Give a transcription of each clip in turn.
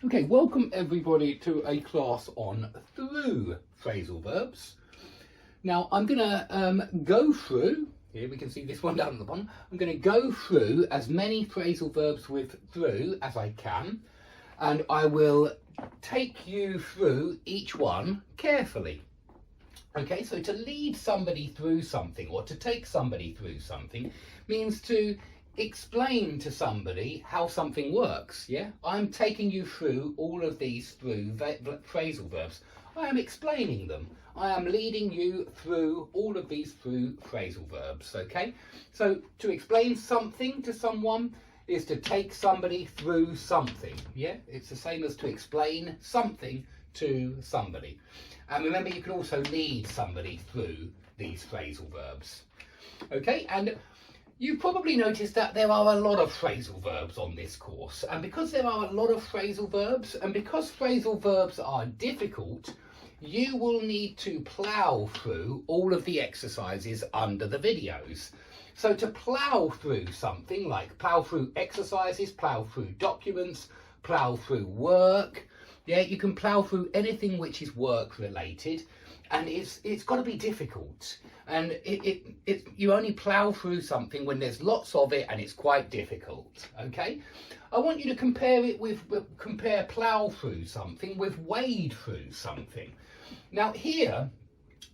Okay, welcome everybody to a class on through phrasal verbs. Now I'm going to go through, here we can see this one down at the bottom, I'm going to go through as many phrasal verbs with through as I can, and I will take you through each one carefully. Okay, so to lead somebody through something or to take somebody through something means to explain to somebody how something works. Yeah, I'm taking you through all of these through phrasal verbs. I am explaining them. I am leading you through all of these through phrasal verbs. Okay, so to explain something to someone is to take somebody through something. Yeah, it's the same as to explain something to somebody. And remember, you can also lead somebody through these phrasal verbs. Okay, and you probably noticed that there are a lot of phrasal verbs on this course, and because there are a lot of phrasal verbs, and because phrasal verbs are difficult, you will need to plough through all of the exercises under the videos. So to plough through something like plough through exercises, plough through documents, plough through work, yeah, you can plough through anything which is work related, and it's got to be difficult. And you only plough through something when there's lots of it and it's quite difficult. Okay, I want you to compare plough through something with wade through something. Now here,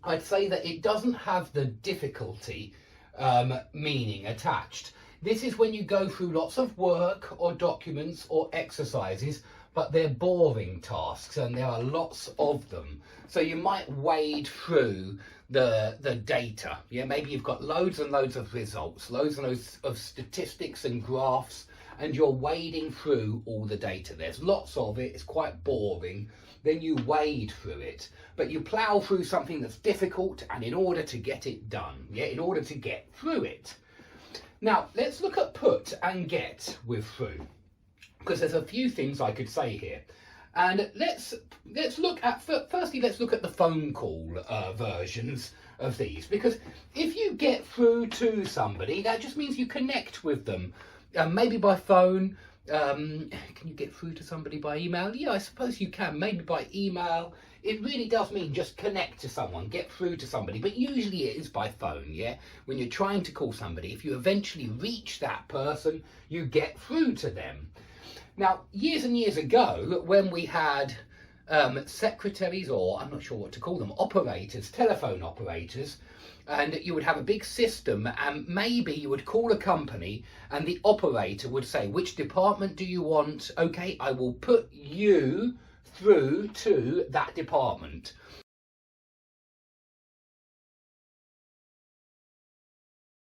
I'd say that it doesn't have the difficulty meaning attached. This is when you go through lots of work or documents or exercises, but they're boring tasks and there are lots of them. So you might wade through the data. Yeah, maybe you've got loads and loads of results, loads and loads of statistics and graphs, and you're wading through all the data. There's lots of it, it's quite boring. Then you wade through it, but you plough through something that's difficult, and in order to get it done, yeah, in order to get through it. Now, let's look at put and get with through, because there's a few things I could say here. And let's look at, firstly, let's look at the phone call versions of these, because if you get through to somebody, that just means you connect with them, maybe by phone. Can you get through to somebody by email? Yeah, I suppose you can, maybe by email. It really does mean just connect to someone, get through to somebody, but usually it is by phone, yeah? When you're trying to call somebody, if you eventually reach that person, you get through to them. Now, years and years ago, when we had secretaries, or I'm not sure what to call them, operators, telephone operators, and you would have a big system, and maybe you would call a company and the operator would say, which department do you want? Okay, I will put you through to that department.